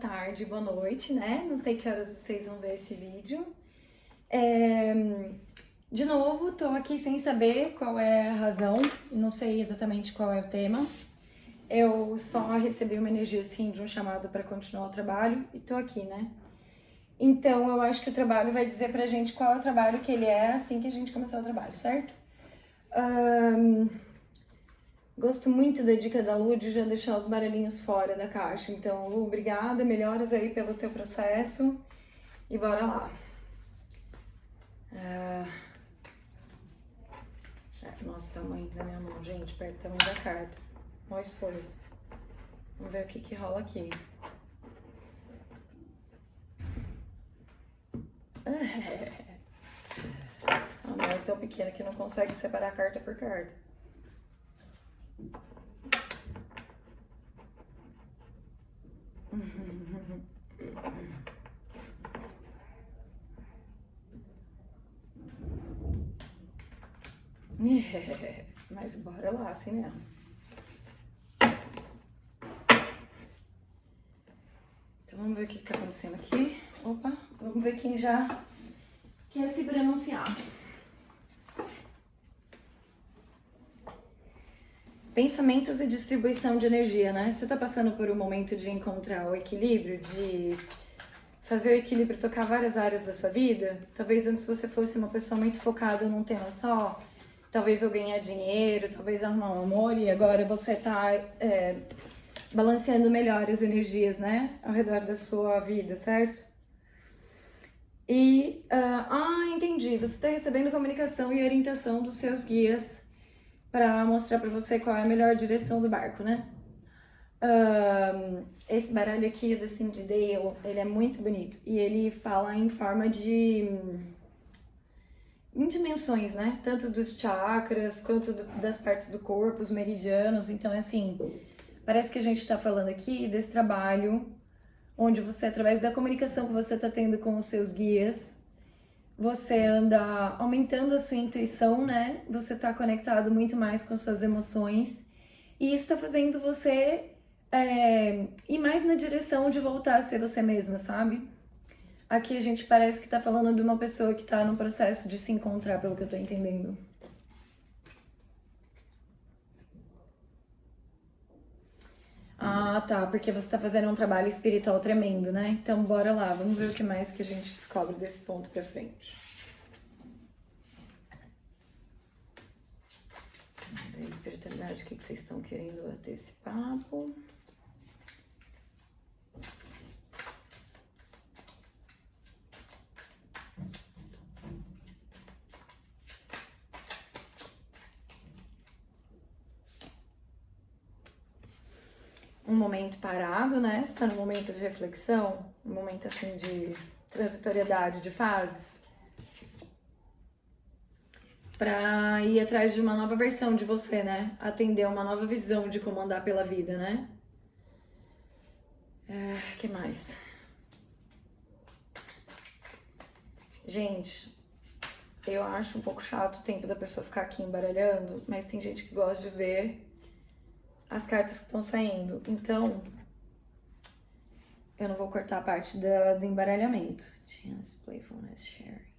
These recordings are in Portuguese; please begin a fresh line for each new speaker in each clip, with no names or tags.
tarde, boa noite, né? Não sei que horas vocês vão ver esse vídeo. De novo, tô aqui sem saber qual é a razão, não sei exatamente qual é o tema. Eu só recebi uma energia assim de um chamado para continuar o trabalho e tô aqui, né? Então eu acho que o trabalho vai dizer pra gente qual é o trabalho que ele é assim que a gente começar o trabalho, certo? Gosto muito da dica da Lu de já deixar os baralhinhos fora da caixa. Então, Lu, obrigada, melhoras aí pelo teu processo e bora lá. Nossa, tamanho da minha mão, gente, perto do tamanho da carta. Ó, esforço. Vamos ver o que rola aqui. A mão é tão pequena que não consegue separar carta por carta. Mas bora lá, assim mesmo. Então vamos ver o que tá acontecendo aqui. Opa, vamos ver quem já quer se pronunciar. Pensamentos e distribuição de energia, né? Você tá passando por um momento de encontrar o equilíbrio, de fazer o equilíbrio tocar várias áreas da sua vida? Talvez antes você fosse uma pessoa muito focada num tema só, talvez eu ganhar dinheiro, talvez arrumar um amor, e agora você tá balanceando melhor as energias, né? Ao redor da sua vida, certo? E, entendi, você tá recebendo comunicação e orientação dos seus guias para mostrar para você qual é a melhor direção do barco, né? Esse baralho aqui, o The Cindy Dale, ele é muito bonito e ele fala em forma de em dimensões, né? Tanto dos chakras quanto das partes do corpo, os meridianos. Então, assim, parece que a gente tá falando aqui desse trabalho onde você, através da comunicação que você tá tendo com os seus guias, você anda aumentando a sua intuição, né? Você tá conectado muito mais com as suas emoções. E isso tá fazendo você ir mais na direção de voltar a ser você mesma, sabe? Aqui a gente parece que tá falando de uma pessoa que tá no processo de se encontrar, pelo que eu tô entendendo. Ah, tá, porque você tá fazendo um trabalho espiritual tremendo, né? Então bora lá, vamos ver o que mais que a gente descobre desse ponto pra frente. Espiritualidade, o que vocês estão querendo bater esse papo? Um momento parado, né? Você tá num momento de reflexão, um momento assim de transitoriedade, de fases, pra ir atrás de uma nova versão de você, né? Atender a uma nova visão de como andar pela vida, né? Que mais? Gente, eu acho um pouco chato o tempo da pessoa ficar aqui embaralhando, mas tem gente que gosta de ver as cartas que estão saindo. Então, eu não vou cortar a parte do embaralhamento. Chance, playfulness, sharing.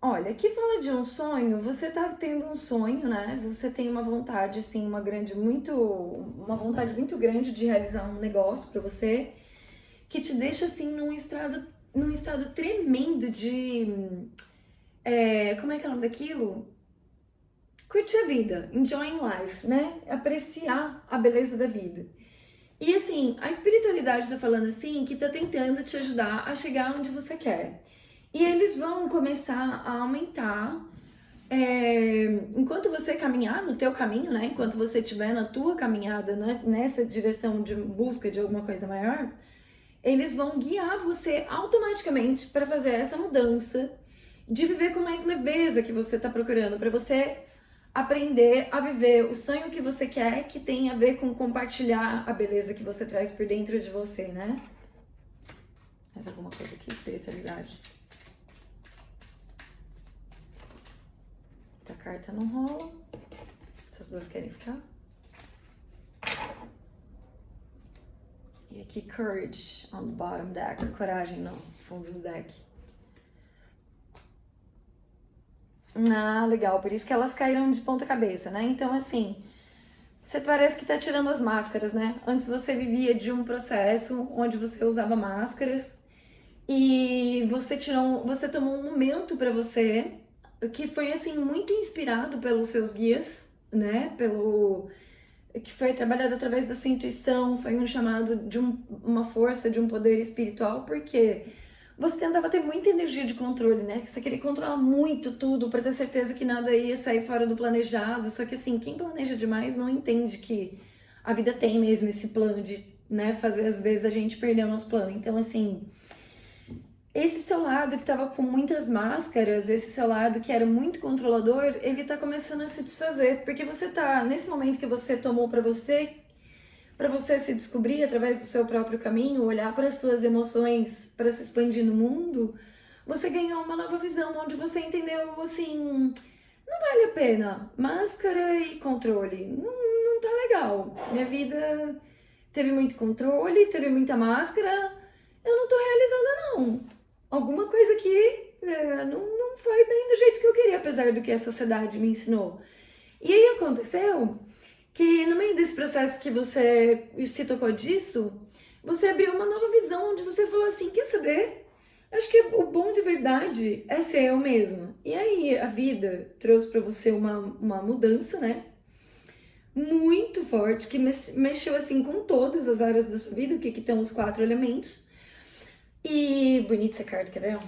Olha, aqui fala de um sonho, você tá tendo um sonho, né? Você tem uma vontade, assim, uma vontade muito grande de realizar um negócio pra você, que te deixa, assim, num estado tremendo de... como é que é o nome daquilo? Curtir a vida, enjoying life, né? Apreciar a beleza da vida. E assim, a espiritualidade tá falando assim que tá tentando te ajudar a chegar onde você quer. E eles vão começar a aumentar enquanto você caminhar no teu caminho, né? Enquanto você estiver na tua caminhada, né? Nessa direção de busca de alguma coisa maior, eles vão guiar você automaticamente para fazer essa mudança de viver com mais leveza que você tá procurando, para você aprender a viver o sonho que você quer, que tem a ver com compartilhar a beleza que você traz por dentro de você, né? Mais alguma coisa aqui, espiritualidade. A carta não rola. Essas duas querem ficar? E aqui, courage on the bottom deck. Coragem no fundo do deck. Ah, legal. Por isso que elas caíram de ponta cabeça, né? Então, assim, você parece que tá tirando as máscaras, né? Antes você vivia de um processo onde você usava máscaras e você tomou um momento pra você que foi, assim, muito inspirado pelos seus guias, né? Que foi trabalhado através da sua intuição, foi um chamado de uma força, de um poder espiritual, porque você tentava ter muita energia de controle, né? Você queria controlar muito tudo para ter certeza que nada ia sair fora do planejado. Só que assim, quem planeja demais não entende que a vida tem mesmo esse plano de, né, fazer às vezes a gente perder o nosso plano. Então assim, esse seu lado que tava com muitas máscaras, esse seu lado que era muito controlador, ele tá começando a se desfazer, porque você tá nesse momento que você tomou para você se descobrir através do seu próprio caminho, olhar para as suas emoções, para se expandir no mundo, você ganhou uma nova visão onde você entendeu assim, não vale a pena máscara e controle, não tá legal. Minha vida teve muito controle, teve muita máscara, eu não tô realizada não. Alguma coisa aqui não foi bem do jeito que eu queria, apesar do que a sociedade me ensinou. E aí aconteceu que no meio desse processo que você se tocou disso, você abriu uma nova visão onde você falou assim, quer saber? Acho que o bom de verdade é ser eu mesma. E aí a vida trouxe pra você uma mudança, né? Muito forte, que mexeu assim com todas as áreas da sua vida, o que estão os 4 elementos. E bonita essa carta, quer ver?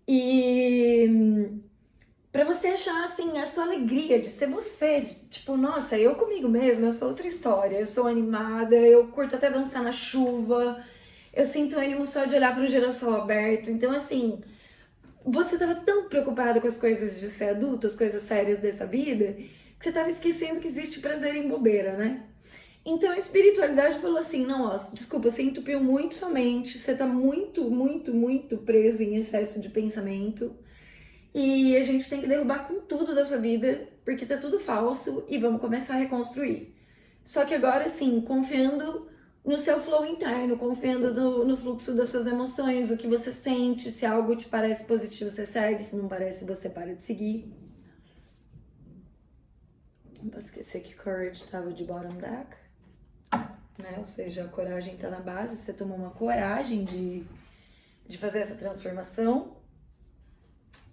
E pra você achar, assim, a sua alegria de ser você, de, tipo, nossa, eu comigo mesma, eu sou outra história, eu sou animada, eu curto até dançar na chuva, eu sinto ânimo só de olhar pro girassol aberto. Então, assim, você tava tão preocupada com as coisas de ser adulta, as coisas sérias dessa vida, que você tava esquecendo que existe prazer em bobeira, né? Então a espiritualidade falou assim, não, ó, desculpa, você entupiu muito sua mente, você tá muito preso em excesso de pensamento, e a gente tem que derrubar com tudo da sua vida, porque tá tudo falso e vamos começar a reconstruir. Só que agora, assim, confiando no seu flow interno, confiando no fluxo das suas emoções, o que você sente, se algo te parece positivo, você segue, se não parece, você para de seguir. Não pode esquecer que Courage estava de bottom deck, né? Ou seja, a coragem tá na base, você tomou uma coragem de fazer essa transformação.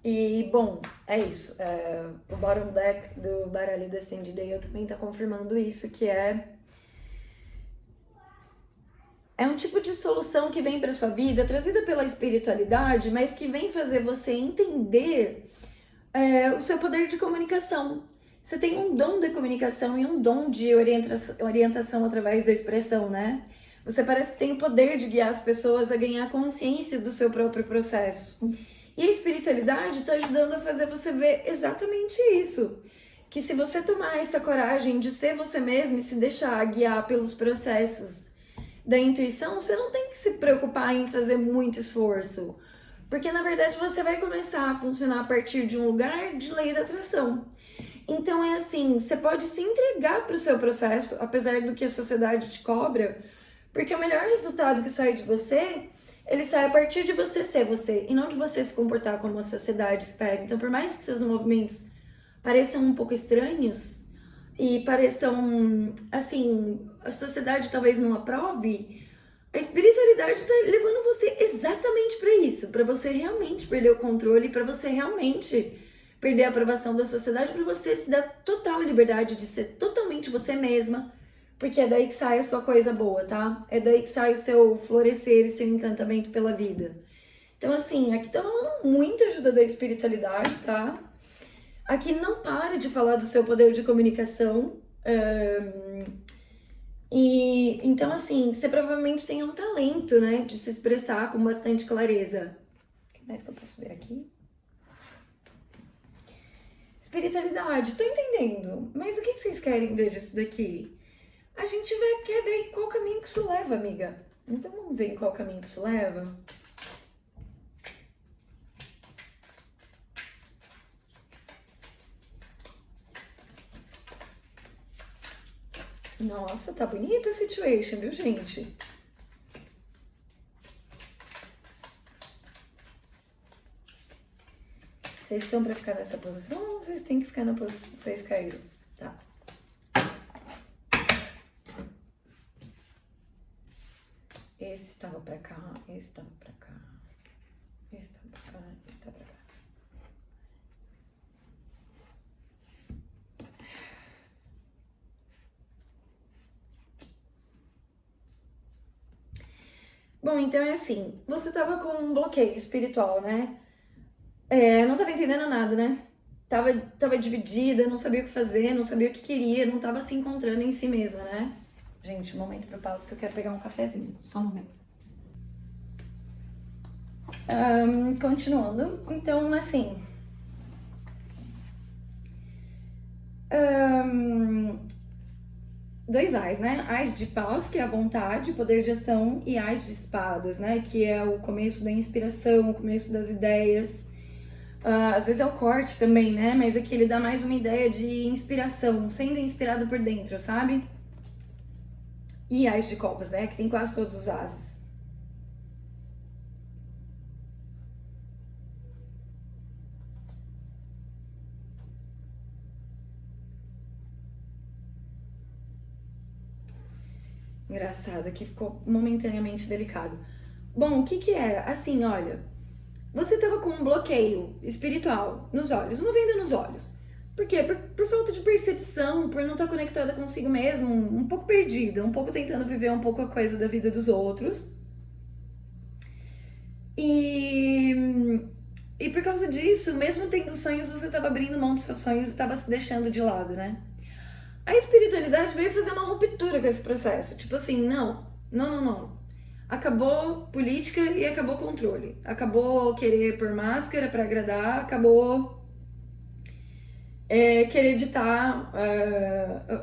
E, bom, é isso. O bottom deck do baralho Descended Dale também tá confirmando isso, que é um tipo de solução que vem para sua vida, trazida pela espiritualidade, mas que vem fazer você entender o seu poder de comunicação. Você tem um dom de comunicação e um dom de orientação através da expressão, né? Você parece que tem o poder de guiar as pessoas a ganhar consciência do seu próprio processo. E a espiritualidade está ajudando a fazer você ver exatamente isso. Que se você tomar essa coragem de ser você mesmo e se deixar guiar pelos processos da intuição, você não tem que se preocupar em fazer muito esforço. Porque na verdade você vai começar a funcionar a partir de um lugar de lei da atração. Então é assim, você pode se entregar para o seu processo, apesar do que a sociedade te cobra, porque o melhor resultado que sai de você, ele sai a partir de você ser você, e não de você se comportar como a sociedade espera. Então, por mais que seus movimentos pareçam um pouco estranhos, e pareçam, assim, a sociedade talvez não aprove, a espiritualidade está levando você exatamente para isso, para você realmente perder o controle, para você realmente perder a aprovação da sociedade, para você se dar total liberdade de ser totalmente você mesma, porque é daí que sai a sua coisa boa, tá? É daí que sai o seu florescer e seu encantamento pela vida. Então, assim, aqui tá rolando muita ajuda da espiritualidade, tá? Aqui não para de falar do seu poder de comunicação. E então, assim, você provavelmente tem um talento, né, de se expressar com bastante clareza. O que mais que eu posso ver aqui? Espiritualidade, tô entendendo. Mas o que vocês querem ver disso daqui? A gente quer ver qual caminho que isso leva, amiga. Então vamos ver em qual caminho que isso leva. Nossa, tá bonita a situation, viu, gente? Vocês estão pra ficar nessa posição ou vocês têm que ficar na posição que vocês caíram? Tá. Esse estava pra cá, esse estava pra cá, esse estava pra cá, esse estava pra cá. Bom, então é assim, você tava com um bloqueio espiritual, né? Não tava entendendo nada, né? Tava dividida, não sabia o que fazer, não sabia o que queria, não tava se encontrando em si mesma, né? Gente, um momento pra pausa que eu quero pegar um cafezinho, só um momento. Continuando, então assim... dois ás, né? Ás de paus, que é a vontade, poder de ação, e ás de espadas, né? Que é o começo da inspiração, o começo das ideias. Às vezes é o corte também, né? Mas aqui ele dá mais uma ideia de inspiração, sendo inspirado por dentro, sabe? E ás de copas, né? Que tem quase todos os ases. Engraçado, aqui ficou momentaneamente delicado. Bom, o que que era? Assim, olha, você tava com um bloqueio espiritual nos olhos, uma venda nos olhos. Por quê? Por falta de percepção, por não estar conectada consigo mesmo, um pouco perdida, um pouco tentando viver um pouco a coisa da vida dos outros. E por causa disso, mesmo tendo sonhos, você tava abrindo mão dos seus sonhos e tava se deixando de lado, né? A espiritualidade veio fazer uma ruptura com esse processo. Tipo assim, não. Acabou política e acabou controle. Acabou querer pôr máscara pra agradar, acabou querer ditar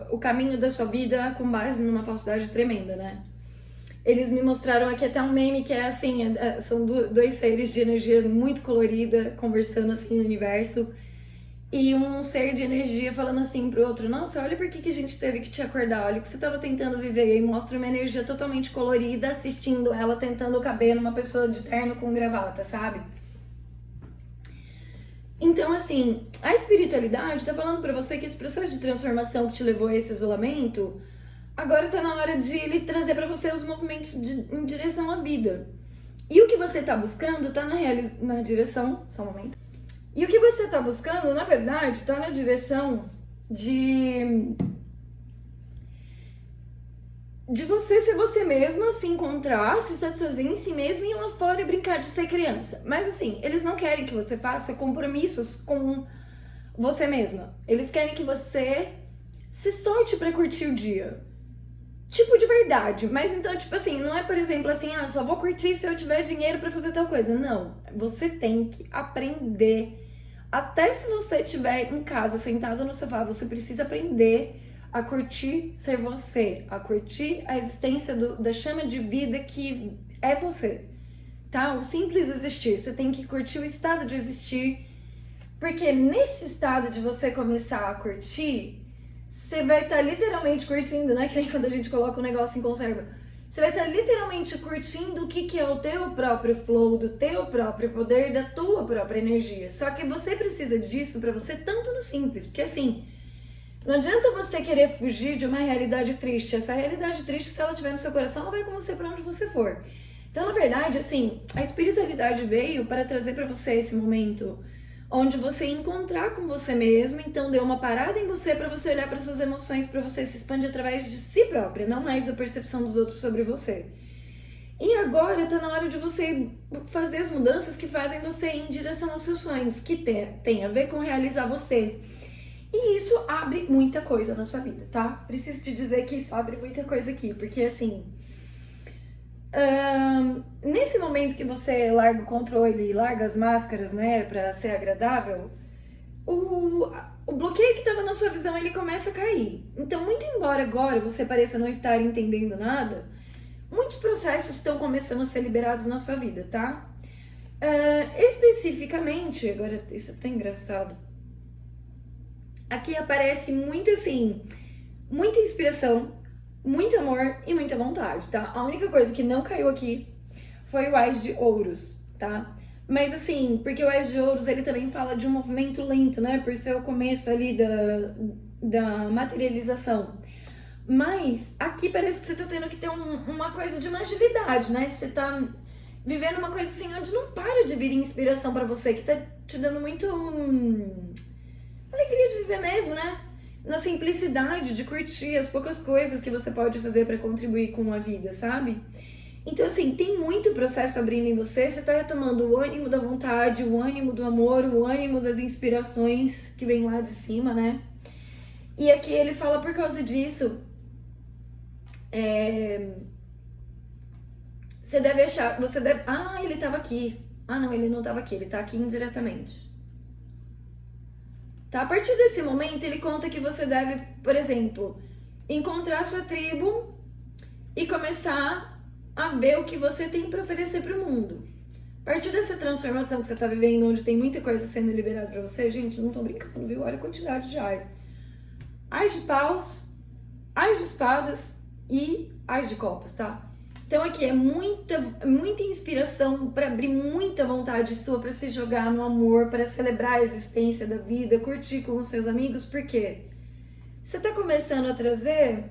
o caminho da sua vida com base numa falsidade tremenda, né? Eles me mostraram aqui até um meme que é assim, são dois seres de energia muito colorida conversando assim no universo. E um ser de energia falando assim pro outro, nossa, olha por que a gente teve que te acordar, olha o que você tava tentando viver. E mostra uma energia totalmente colorida assistindo ela tentando caber numa pessoa de terno com gravata, sabe? Então, assim, a espiritualidade tá falando pra você que esse processo de transformação que te levou a esse isolamento, agora tá na hora de ele trazer pra você os movimentos em direção à vida. E o que você tá buscando tá na direção... Só um momento. E o que você tá buscando, na verdade, tá na direção de você ser você mesma, se encontrar, se satisfazer em si mesma e ir lá fora e brincar de ser criança. Mas assim, eles não querem que você faça compromissos com você mesma. Eles querem que você se solte pra curtir o dia. Tipo, de verdade. Mas então, tipo assim, não é, por exemplo, assim, só vou curtir se eu tiver dinheiro pra fazer tal coisa. Não. Você tem que aprender. Até se você estiver em casa, sentado no sofá, você precisa aprender a curtir ser você. A curtir a existência da chama de vida que é você. Tá? O simples existir. Você tem que curtir o estado de existir. Porque nesse estado de você começar a curtir... Você vai estar literalmente curtindo, né? Que nem quando a gente coloca um negócio em conserva. Você vai estar literalmente curtindo o que é o teu próprio flow, do teu próprio poder, da tua própria energia. Só que você precisa disso pra você tanto no simples. Porque assim, não adianta você querer fugir de uma realidade triste. Essa realidade triste, se ela estiver no seu coração, ela vai com você pra onde você for. Então, na verdade, assim, a espiritualidade veio para trazer pra você esse momento... onde você encontrar com você mesmo, então deu uma parada em você para você olhar para suas emoções, para você se expandir através de si própria, não mais da percepção dos outros sobre você. E agora tá na hora de você fazer as mudanças que fazem você ir em direção aos seus sonhos, que tem a ver com realizar você. E isso abre muita coisa na sua vida, tá? Preciso te dizer que isso abre muita coisa aqui, porque assim... nesse momento que você larga o controle e larga as máscaras, né, pra ser agradável, o bloqueio que tava na sua visão, ele começa a cair. Então, muito embora agora você pareça não estar entendendo nada, muitos processos estão começando a ser liberados na sua vida, tá? Especificamente, agora isso é tão engraçado, aqui aparece muito assim, muita inspiração, muito amor e muita vontade, tá? A única coisa que não caiu aqui foi o Ás de Ouros, tá? Mas assim, porque o Ás de Ouros, ele também fala de um movimento lento, né? Por ser o começo ali da materialização. Mas aqui parece que você tá tendo que ter uma coisa de uma agilidade, né? Você tá vivendo uma coisa assim onde não para de vir inspiração pra você, que tá te dando muito alegria de viver mesmo, né? Na simplicidade de curtir as poucas coisas que você pode fazer pra contribuir com a vida, sabe? Então, assim, tem muito processo abrindo em você, você tá retomando o ânimo da vontade, o ânimo do amor, o ânimo das inspirações que vem lá de cima, né? E aqui ele fala por causa disso, você deve achar, você deve... Ah, ele tava aqui. Ah, não, ele não tava aqui, ele tá aqui indiretamente. Tá? A partir desse momento, ele conta que você deve, por exemplo, encontrar sua tribo e começar a ver o que você tem para oferecer para o mundo. A partir dessa transformação que você tá vivendo, onde tem muita coisa sendo liberada para você, gente, não tô brincando, viu? Olha a quantidade de ais. Ais de paus, ais de espadas e ais de copas, tá? Então aqui é muita inspiração para abrir muita vontade sua para se jogar no amor, para celebrar a existência da vida, curtir com os seus amigos, porque você tá começando a trazer...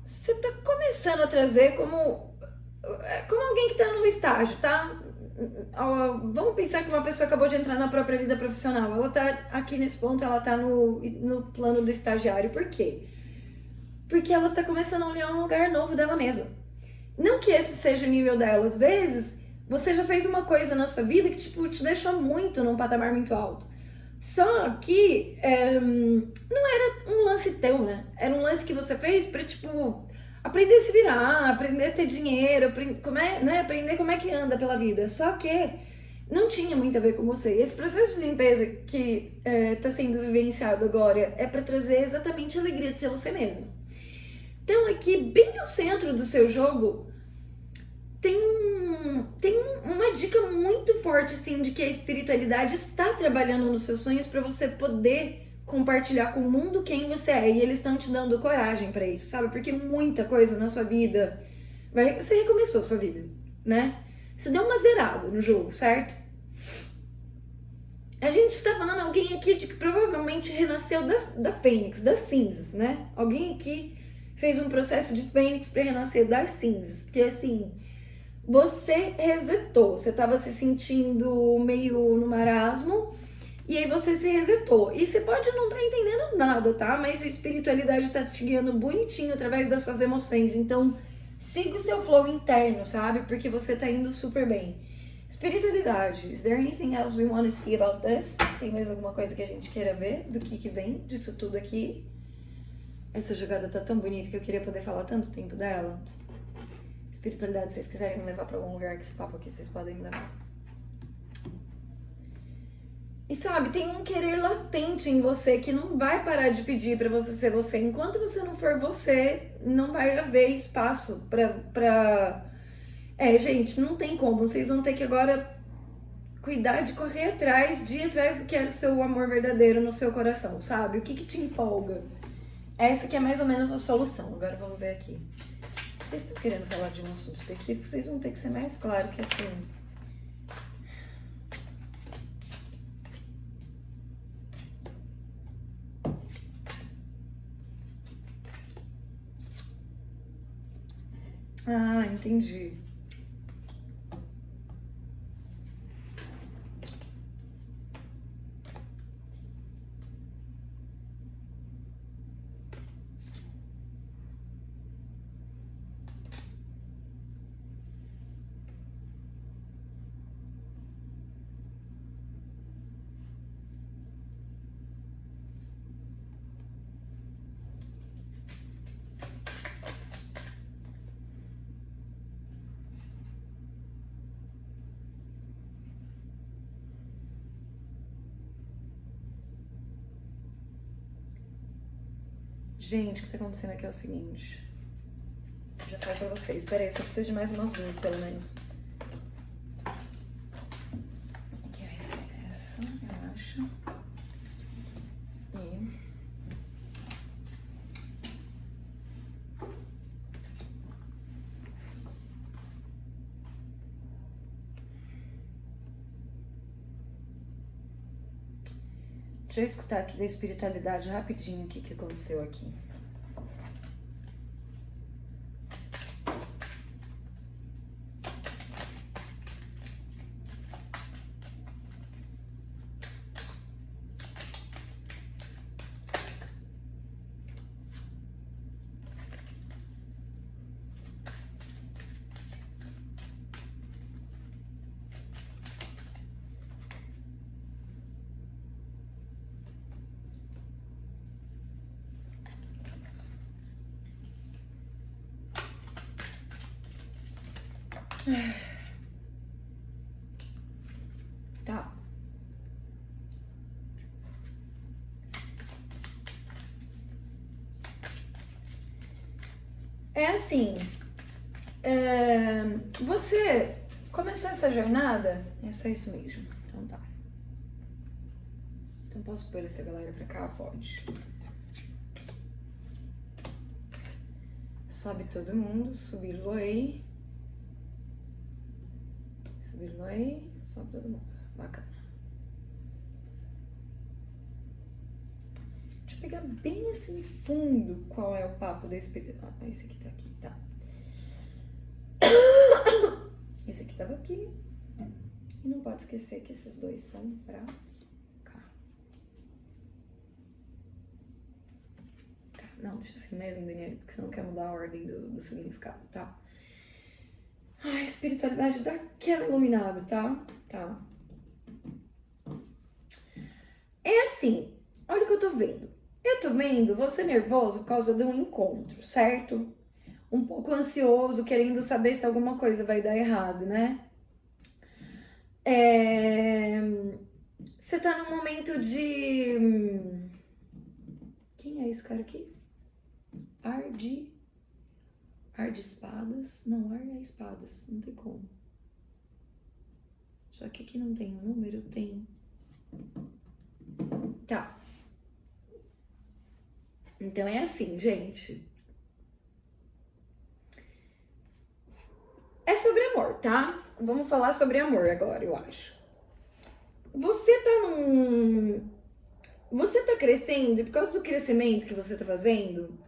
Você tá começando a trazer como alguém que tá no estágio, tá? Vamos pensar que uma pessoa acabou de entrar na própria vida profissional. Ela tá aqui nesse ponto, ela tá no plano do estagiário. Por quê? Porque ela tá começando a olhar um lugar novo dela mesma. Não que esse seja o nível dela. Às vezes, você já fez uma coisa na sua vida que, tipo, te deixou muito num patamar muito alto. Só que não era um lance teu, né? Era um lance que você fez pra, tipo, aprender a se virar, aprender a ter dinheiro, aprender como é que anda pela vida. Só que não tinha muito a ver com você. Esse processo de limpeza que tá sendo vivenciado agora é pra trazer exatamente a alegria de ser você mesmo. Então aqui, bem no centro do seu jogo, tem uma dica muito forte, assim, de que a espiritualidade está trabalhando nos seus sonhos para você poder compartilhar com o mundo quem você é. E eles estão te dando coragem para isso, sabe? Porque muita coisa na sua vida... Você recomeçou a sua vida, né? Você deu uma zerada no jogo, certo? A gente está falando alguém aqui de que provavelmente renasceu da Fênix, das cinzas, né? Alguém aqui fez um processo de Fênix para renascer das cinzas. Porque, assim... Você resetou, você estava se sentindo meio no marasmo e aí você se resetou. E você pode não estar entendendo nada, tá? Mas a espiritualidade tá te guiando bonitinho através das suas emoções. Então, siga o seu flow interno, sabe? Porque você tá indo super bem. Espiritualidade. Is there anything else we want to see about this? Tem mais alguma coisa que a gente queira ver do que vem disso tudo aqui? Essa jogada tá tão bonita que eu queria poder falar tanto tempo dela. Espiritualidade, se vocês quiserem me levar pra algum lugar que esse papo aqui, vocês podem me levar. E sabe, tem um querer latente em você que não vai parar de pedir pra você ser você. Enquanto você não for você, não vai haver espaço pra... gente, não tem como. Vocês vão ter que agora cuidar de correr atrás, de ir atrás do que é o seu amor verdadeiro no seu coração, sabe? O que te empolga? Essa que é mais ou menos a solução. Agora vamos ver aqui. Vocês estão querendo falar de um assunto específico, vocês vão ter que ser mais claro que assim... Ah, entendi. Gente, o que tá acontecendo aqui é o seguinte. Já falo pra vocês. Espera aí, só preciso de mais umas duas, pelo menos. Que vai ser essa, eu acho. E... Deixa eu escutar aqui da espiritualidade rapidinho o que aconteceu aqui. Tá. É assim, você começou essa jornada? É só isso mesmo, então tá. Então posso pôr essa galera pra cá? Pode. Sobe todo mundo, subir o aí. Subir o aí, sobe todo mundo. Bacana. Deixa eu pegar bem assim fundo qual é o papo da espiritualidade. Ah, esse aqui tá aqui, tá. Esse aqui tava aqui. E não pode esquecer que esses dois são pra cá. Tá, não, deixa assim mesmo, Daniel, porque você não quer mudar a ordem do significado, tá? Ai, a espiritualidade daquela iluminada, tá? Tá. É assim, olha o que eu tô vendo. Eu tô vendo você nervoso por causa de um encontro, certo? Um pouco ansioso, querendo saber se alguma coisa vai dar errado, né? Você tá num momento de... Quem é esse cara aqui? Ar de espadas? Não, ar é espadas, não tem como. Só que aqui não tem um número, tem. Tá. Então é assim, gente. É sobre amor, tá? Vamos falar sobre amor agora, eu acho. Você tá crescendo e por causa do crescimento que você tá fazendo,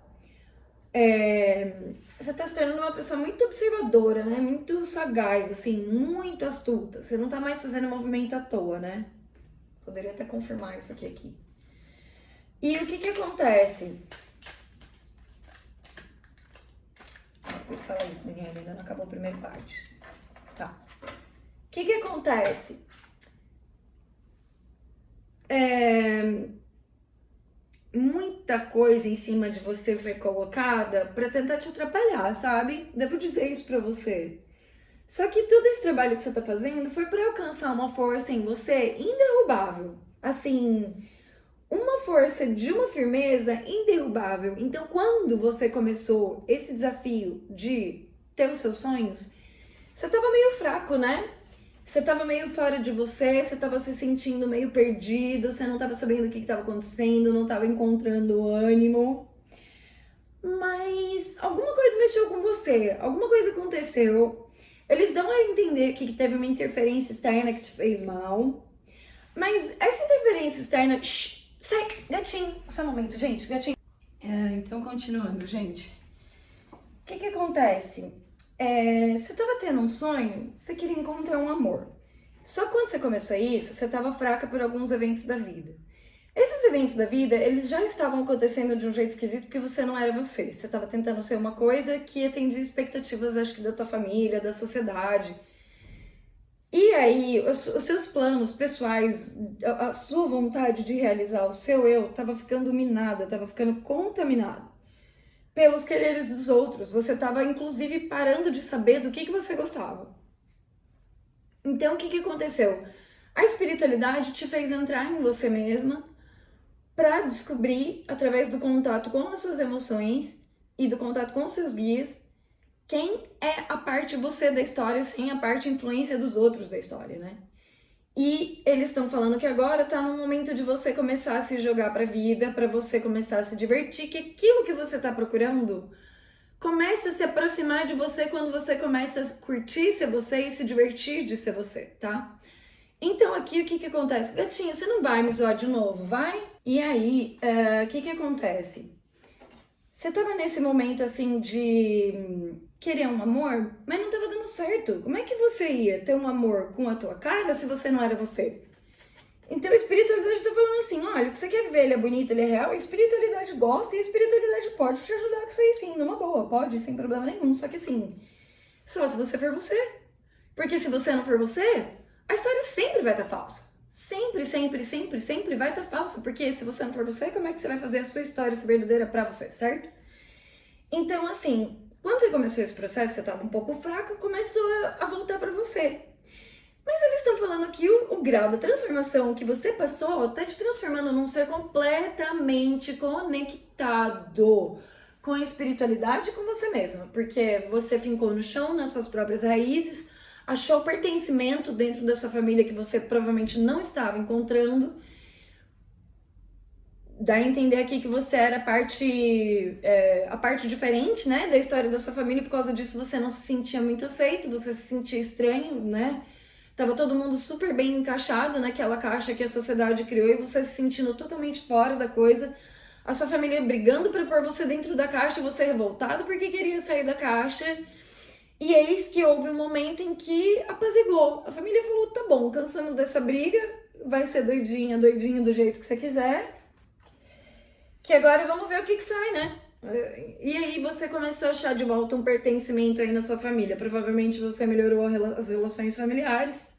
você tá se tornando uma pessoa muito observadora, né? Muito sagaz, assim, muito astuta. Você não tá mais fazendo movimento à toa, né? Poderia até confirmar isso aqui. E o que acontece? Depois fala isso, menina, ainda não acabou a primeira parte. Tá. O que acontece? Muita coisa em cima de você foi colocada pra tentar te atrapalhar, sabe? Devo dizer isso pra você. Só que todo esse trabalho que você tá fazendo foi pra alcançar uma força em você inderrubável. Assim, uma força de uma firmeza inderrubável. Então, quando você começou esse desafio de ter os seus sonhos, você tava meio fraco, né? Você tava meio fora de você tava se sentindo meio perdido, você não tava sabendo o que tava acontecendo, não tava encontrando ânimo. Mas alguma coisa mexeu com você, alguma coisa aconteceu. Eles dão a entender que teve uma interferência externa que te fez mal. Mas essa interferência externa... Shh, sai, gatinho. Só um momento, gente, gatinho. Então, continuando, gente. O que acontece? Você tava tendo um sonho, você queria encontrar um amor. Só que quando você começou isso, você tava fraca por alguns eventos da vida. Esses eventos da vida, eles já estavam acontecendo de um jeito esquisito porque você não era você. Você tava tentando ser uma coisa que atendia expectativas, acho que da tua família, da sociedade. E aí, os seus planos pessoais, a sua vontade de realizar o seu eu, tava ficando minada, tava ficando contaminado pelos quereres dos outros. Você estava, inclusive, parando de saber do que você gostava. Então, o que aconteceu? A espiritualidade te fez entrar em você mesma para descobrir, através do contato com as suas emoções e do contato com os seus guias, quem é a parte você da história sem a parte influência dos outros da história, né? E eles estão falando que agora tá no momento de você começar a se jogar pra vida, pra você começar a se divertir, que aquilo que você tá procurando começa a se aproximar de você quando você começa a curtir ser você e se divertir de ser você, tá? Então aqui o que que acontece? Gatinha, você não vai me zoar de novo, vai? E aí, o que que acontece? Você tava nesse momento assim de querer um amor, mas não tava dando certo. Como é que você ia ter um amor com a tua cara se você não era você? Então a espiritualidade tá falando assim, olha, o que você quer ver, ele é bonito, ele é real, a espiritualidade gosta e a espiritualidade pode te ajudar com isso aí sim, numa boa, pode, sem problema nenhum. Só que assim, só se você for você. Porque se você não for você, a história sempre vai estar falsa. Sempre, sempre, sempre, sempre vai estar falsa. Porque se você não for você, como é que você vai fazer a sua história ser verdadeira pra você, certo? Então, assim, quando você começou esse processo, você estava um pouco fraca, começou a voltar pra você. Mas eles estão falando que o grau da transformação que você passou tá te transformando num ser completamente conectado com a espiritualidade e com você mesma. Porque você fincou no chão, nas suas próprias raízes, achou pertencimento dentro da sua família que você provavelmente não estava encontrando. Dá a entender aqui que você era a parte diferente, né, da história da sua família, e por causa disso você não se sentia muito aceito, você se sentia estranho, né? Tava todo mundo super bem encaixado naquela caixa que a sociedade criou e você se sentindo totalmente fora da coisa. A sua família brigando pra pôr você dentro da caixa e você revoltado porque queria sair da caixa. E eis que houve um momento em que apaziguou. A família falou, tá bom, cansando dessa briga, vai ser doidinha, doidinho do jeito que você quiser. Que agora vamos ver o que sai, né? E aí você começou a achar de volta um pertencimento aí na sua família. Provavelmente você melhorou as relações familiares.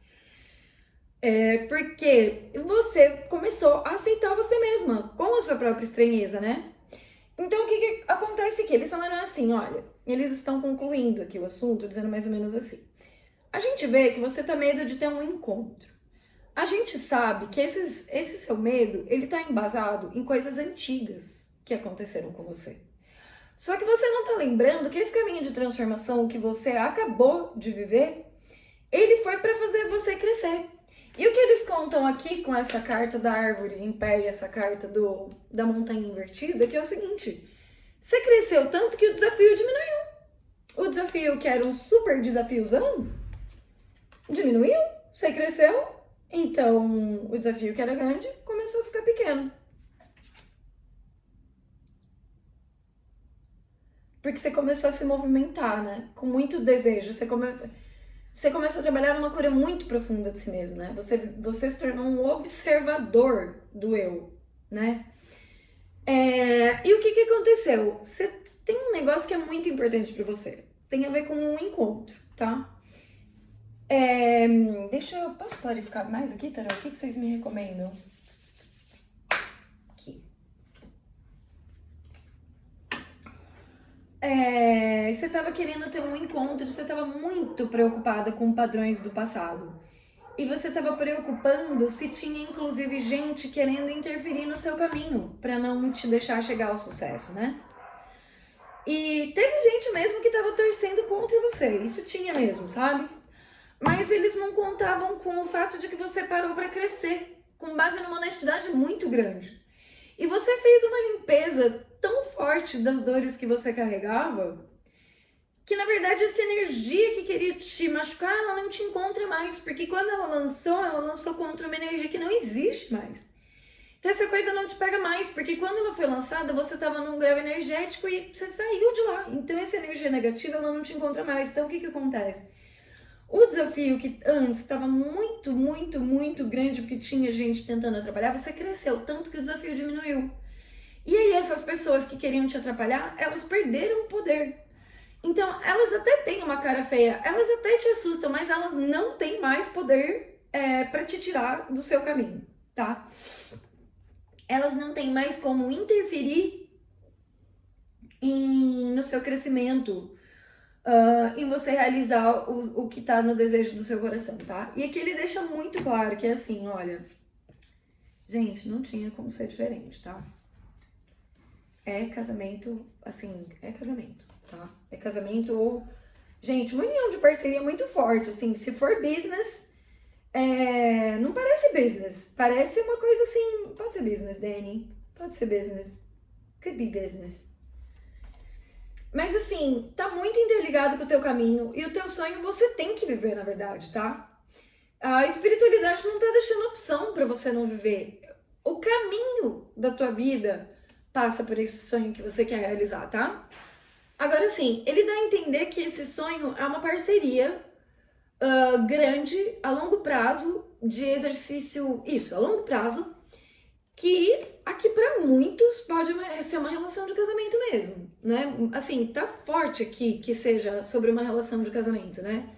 Porque você começou a aceitar você mesma, com a sua própria estranheza, né? Então o que que acontece aqui? Eles falaram assim, olha, eles estão concluindo aqui o assunto, dizendo mais ou menos assim. A gente vê que você tá medo de ter um encontro. A gente sabe que esse seu medo, ele tá embasado em coisas antigas que aconteceram com você. Só que você não tá lembrando que esse caminho de transformação que você acabou de viver, ele foi para fazer você crescer. E o que eles contam aqui com essa carta da árvore em pé e essa carta da montanha invertida, que é o seguinte, você cresceu tanto que o desafio diminuiu. O desafio que era um super desafiozão, diminuiu, você cresceu, então o desafio que era grande começou a ficar pequeno. Porque você começou a se movimentar, né? Com muito desejo. Você começou a trabalhar numa cura muito profunda de si mesmo, né? Você se tornou um observador do eu, né? E o que que aconteceu? Você tem um negócio que é muito importante pra você. Tem a ver com um encontro, tá? Posso clarificar mais aqui, Tarô? O que que vocês me recomendam? Aqui. Você estava querendo ter um encontro, você estava muito preocupada com padrões do passado. E você estava preocupando se tinha inclusive gente querendo interferir no seu caminho para não te deixar chegar ao sucesso, né? E teve gente mesmo que estava torcendo contra você, isso tinha mesmo, sabe? Mas eles não contavam com o fato de que você parou para crescer, com base numa honestidade muito grande. E você fez uma limpeza tão forte das dores que você carregava, que na verdade essa energia que queria te machucar, ela não te encontra mais, porque quando ela lançou contra uma energia que não existe mais. Então essa coisa não te pega mais, porque quando ela foi lançada, você estava num grau energético e você saiu de lá. Então essa energia negativa, ela não te encontra mais. Então o que que acontece? O desafio que antes estava muito, muito, muito grande, porque tinha gente tentando atrapalhar, você cresceu tanto que o desafio diminuiu. E aí essas pessoas que queriam te atrapalhar, elas perderam o poder. Então elas até têm uma cara feia, elas até te assustam, mas elas não têm mais poder para te tirar do seu caminho, tá? Elas não têm mais como interferir no seu crescimento, em você realizar o que tá no desejo do seu coração, tá? E aqui ele deixa muito claro que é assim, olha, gente, não tinha como ser diferente, tá? É casamento, assim, é casamento, tá? É casamento ou... Gente, uma união de parceria muito forte, assim, se for business, não parece business, parece uma coisa assim, pode ser business, Dani, pode ser business, could be business. Mas assim, tá muito interligado com o teu caminho e o teu sonho você tem que viver, na verdade, tá? A espiritualidade não tá deixando opção para você não viver. O caminho da tua vida passa por esse sonho que você quer realizar, tá? Agora sim, ele dá a entender que esse sonho é uma parceria grande, a longo prazo, de exercício, isso, a longo prazo, que aqui para muitos pode ser uma relação de casamento mesmo, né? Assim, tá forte aqui que seja sobre uma relação de casamento, né?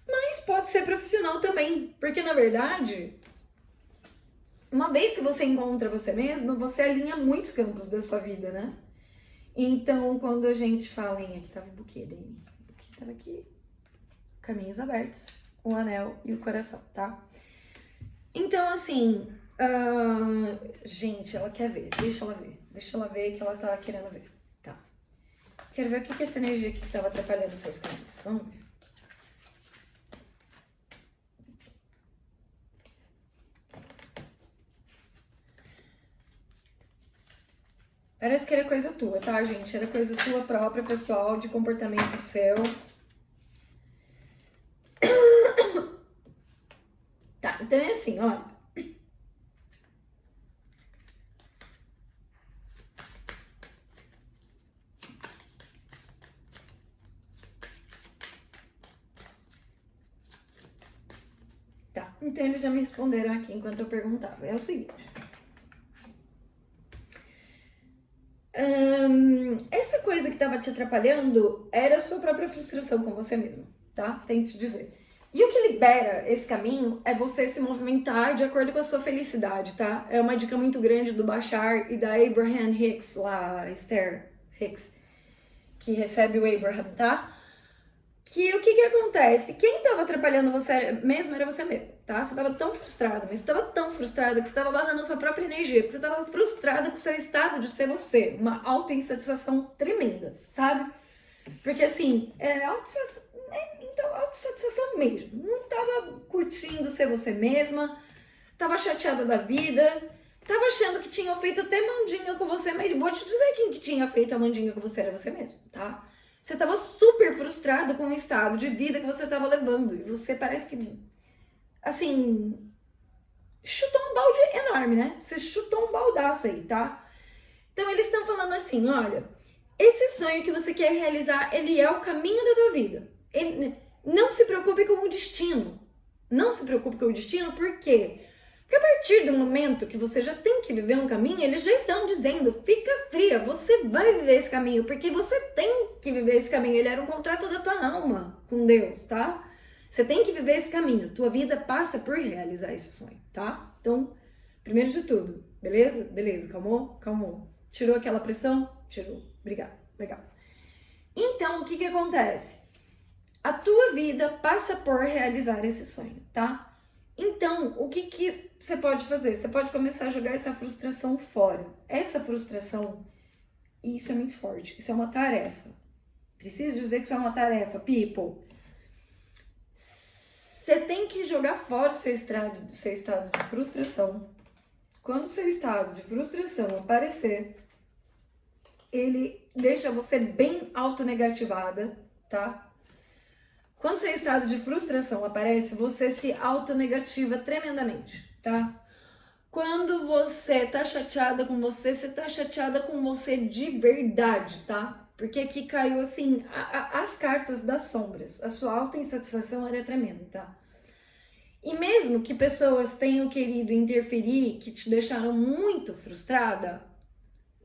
Mas pode ser profissional também, porque na verdade, uma vez que você encontra você mesmo, você alinha muitos campos da sua vida, né? Então, quando a gente fala em... Aqui tava o buquê, Dani. O buquê tava aqui. Caminhos abertos, o anel e o coração, tá? Então, assim... gente, ela quer ver. Deixa ela ver. Deixa ela ver que ela tá querendo ver. Tá. Quero ver o que é essa energia aqui que tava atrapalhando os seus caminhos. Vamos ver. Parece que era coisa tua, tá, gente? Era coisa tua própria, pessoal, de comportamento seu. Tá, então é assim, olha. Tá, então eles já me responderam aqui enquanto eu perguntava. É o seguinte. Essa coisa que tava te atrapalhando era a sua própria frustração com você mesmo, tá? Tem que te dizer. E o que libera esse caminho é você se movimentar de acordo com a sua felicidade, tá? É uma dica muito grande do Bashar e da Abraham Hicks, lá, Esther Hicks, que recebe o Abraham, tá? Que o que acontece? Quem tava atrapalhando você mesmo era você mesmo, tá? Você tava tão frustrada, mas você tava tão frustrada que você tava barrando a sua própria energia, porque você tava frustrada com o seu estado de ser você, uma autoinsatisfação tremenda, sabe? Porque assim, autossatisfação mesmo. Não tava curtindo ser você mesma, tava chateada da vida, tava achando que tinham feito até mandinga com você, mas vou te dizer quem que tinha feito a mandinga com você era você mesmo, tá? Você tava super frustrado com o estado de vida que você tava levando. E você parece que, assim, chutou um balde enorme, né? Você chutou um baldaço aí, tá? Então eles estão falando assim, olha, esse sonho que você quer realizar, ele é o caminho da tua vida. Não se preocupe com o destino. Não se preocupe com o destino, por quê? Porque a partir do momento que você já tem que viver um caminho, eles já estão dizendo, fica fria, você vai viver esse caminho, porque você tem que viver esse caminho. Ele era um contrato da tua alma com Deus, tá? Você tem que viver esse caminho. Tua vida passa por realizar esse sonho, tá? Então, primeiro de tudo, beleza? Beleza, calmou? Calmou. Tirou aquela pressão? Tirou. Obrigada. Legal. Então, o que acontece? A tua vida passa por realizar esse sonho, tá? Então, o que você pode fazer? Você pode começar a jogar essa frustração fora. Essa frustração, isso é muito forte, isso é uma tarefa. Preciso dizer que isso é uma tarefa, people. Você tem que jogar fora o seu estado de frustração. Quando o seu estado de frustração aparecer, ele deixa você bem autonegativada, tá? Quando o seu estado de frustração aparece, você se autonegativa tremendamente, tá? Quando você tá chateada com você tá chateada com você de verdade, tá? Porque aqui caiu, assim, as cartas das sombras. A sua autoinsatisfação era tremenda, tá? E mesmo que pessoas tenham querido interferir, que te deixaram muito frustrada,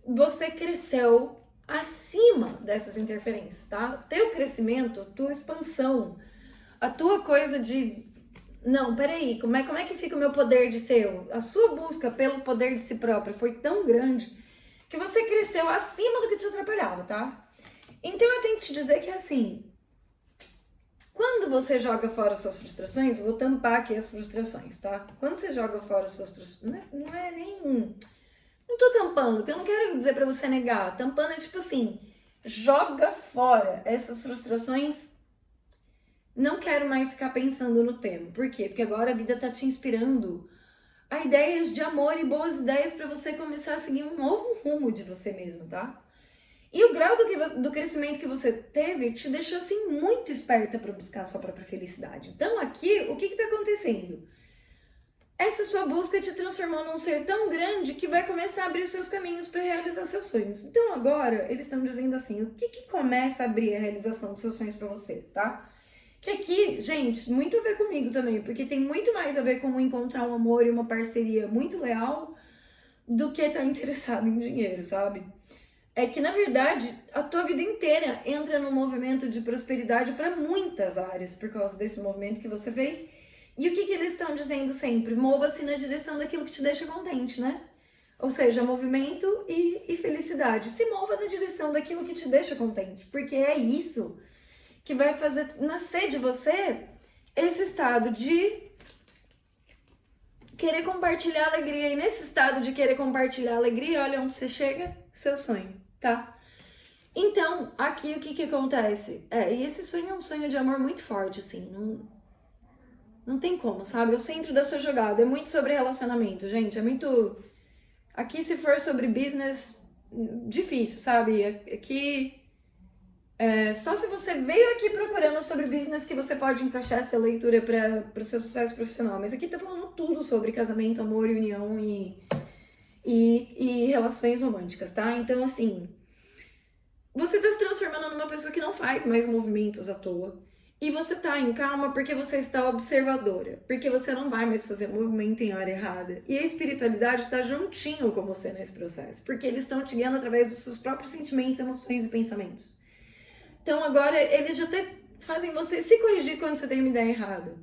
você cresceu acima dessas interferências, tá? Teu crescimento, tua expansão, a tua coisa de... Não, peraí, como é que fica o meu poder de ser eu? A sua busca pelo poder de si próprio foi tão grande que você cresceu acima do que te atrapalhava, tá? Então eu tenho que te dizer que assim, quando você joga fora suas frustrações, vou tampar aqui as frustrações, tá? Quando você joga fora suas frustrações, não é nem... Não tô tampando, porque eu não quero dizer pra você negar. Tampando é tipo assim, joga fora essas frustrações. Não quero mais ficar pensando no tema. Por quê? Porque agora a vida tá te inspirando a ideias de amor e boas ideias pra você começar a seguir um novo rumo de você mesmo, tá? E o grau do crescimento que você teve te deixou assim muito esperta para buscar a sua própria felicidade. Então aqui, o que está acontecendo? Essa sua busca te transformou num ser tão grande que vai começar a abrir os seus caminhos para realizar seus sonhos. Então agora, eles estão dizendo assim, o que começa a abrir a realização dos seus sonhos para você, tá? Que aqui, gente, muito a ver comigo também, porque tem muito mais a ver com encontrar um amor e uma parceria muito leal do que estar interessado em dinheiro, sabe? É que, na verdade, a tua vida inteira entra num movimento de prosperidade para muitas áreas por causa desse movimento que você fez. E o que eles estão dizendo sempre? Mova-se na direção daquilo que te deixa contente, né? Ou seja, movimento e felicidade. Se mova na direção daquilo que te deixa contente, porque é isso que vai fazer nascer de você esse estado de querer compartilhar alegria. E nesse estado de querer compartilhar alegria, olha onde você chega, seu sonho, tá? Então, aqui o que acontece? E esse sonho é um sonho de amor muito forte, assim, não tem como, sabe? É o centro da sua jogada, é muito sobre relacionamento, gente, é muito... Aqui, se for sobre business, difícil, sabe? Aqui, só se você veio aqui procurando sobre business que você pode encaixar essa leitura para o seu sucesso profissional. Mas aqui tá falando tudo sobre casamento, amor, união e relações românticas, tá? Então, assim, você tá se transformando numa pessoa que não faz mais movimentos à toa. E você tá em calma porque você está observadora, porque você não vai mais fazer movimento em hora errada. E a espiritualidade tá juntinho com você nesse processo, porque eles estão te guiando através dos seus próprios sentimentos, emoções e pensamentos. Então agora eles já até fazem você se corrigir quando você tem uma ideia errada.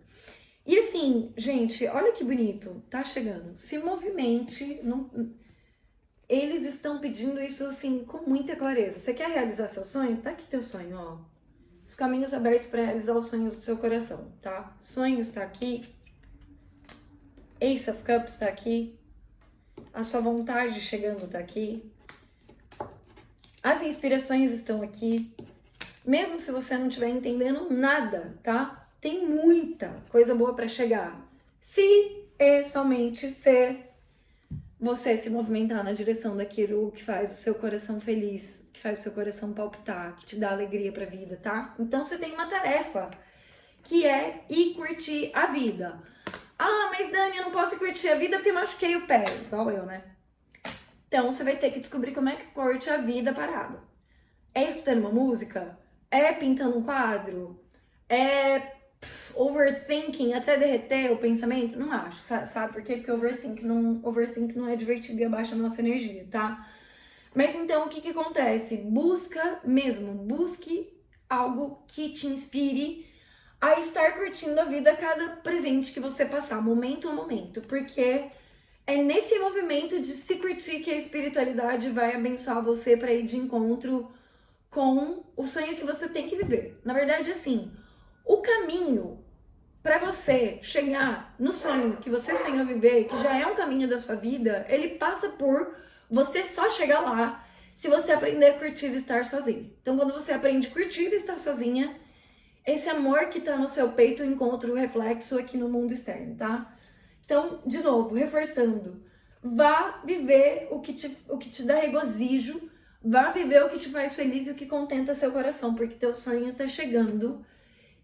E assim, gente, olha que bonito, tá chegando. Se movimente, eles estão pedindo isso assim com muita clareza. Você quer realizar seu sonho? Tá aqui teu sonho, ó. Os caminhos abertos para realizar os sonhos do seu coração, tá? Sonhos tá aqui. Ace of Cups tá aqui. A sua vontade chegando tá aqui. As inspirações estão aqui. Mesmo se você não estiver entendendo nada, tá? Tem muita coisa boa para chegar. Se é somente ser você se movimentar na direção daquilo que faz o seu coração feliz, que faz o seu coração palpitar, que te dá alegria pra vida, tá? Então você tem uma tarefa, que é ir curtir a vida. Ah, mas Dani, eu não posso curtir a vida porque machuquei o pé, igual eu, né? Então você vai ter que descobrir como é que curte a vida parada. É escutando uma música? É pintando um quadro? É overthinking até derreter o pensamento? Não acho, sabe por quê? Porque overthink não é divertido e abaixa a nossa energia, tá? Mas então o que acontece? Busque algo que te inspire a estar curtindo a vida a cada presente que você passar, momento a momento, porque é nesse movimento de se curtir que a espiritualidade vai abençoar você para ir de encontro com o sonho que você tem que viver. Na verdade, assim, o caminho para você chegar no sonho que você sonhou viver, que já é um caminho da sua vida, ele passa por você só chegar lá se você aprender a curtir e estar sozinha. Então, quando você aprende a curtir e estar sozinha, esse amor que tá no seu peito encontra o reflexo aqui no mundo externo, tá? Então, de novo, reforçando, vá viver o que te dá regozijo, vá viver o que te faz feliz e o que contenta seu coração, porque teu sonho tá chegando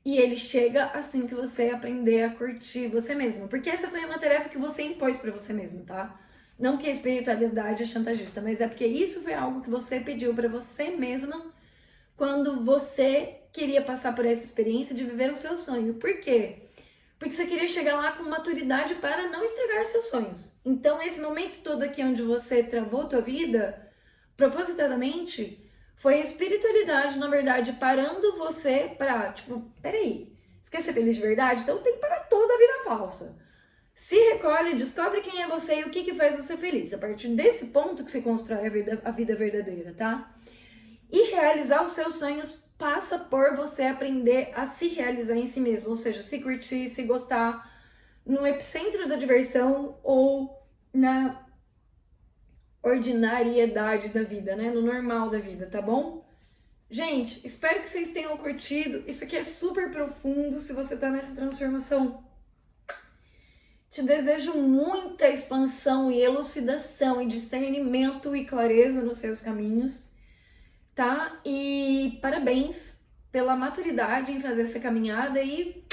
e ele chega assim que você aprender a curtir você mesmo. Porque essa foi uma tarefa que você impôs pra você mesmo, tá? Não que a espiritualidade é chantagista, mas é porque isso foi algo que você pediu pra você mesma quando você queria passar por essa experiência de viver o seu sonho. Por quê? Porque você queria chegar lá com maturidade para não estragar seus sonhos. Então, esse momento todo aqui onde você travou a tua vida, propositadamente, foi a espiritualidade, na verdade, parando você pra, tipo, peraí, você quer ser feliz de verdade? Então tem que parar toda a vida falsa. Se recolhe, descobre quem é você e o que faz você feliz. A partir desse ponto que se constrói a vida verdadeira, tá? E realizar os seus sonhos passa por você aprender a se realizar em si mesmo, ou seja, se curtir, se gostar no epicentro da diversão ou na ordinariedade da vida, né? No normal da vida, tá bom? Gente, espero que vocês tenham curtido. Isso aqui é super profundo se você tá nessa transformação. Te desejo muita expansão e elucidação e discernimento e clareza nos seus caminhos. tá? E parabéns pela maturidade em fazer essa caminhada e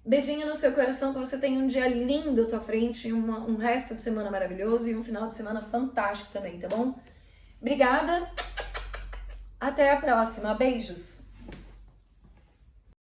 beijinho no seu coração, que você tenha um dia lindo à tua frente, um resto de semana maravilhoso e um final de semana fantástico também, tá bom? Obrigada, até a próxima, beijos!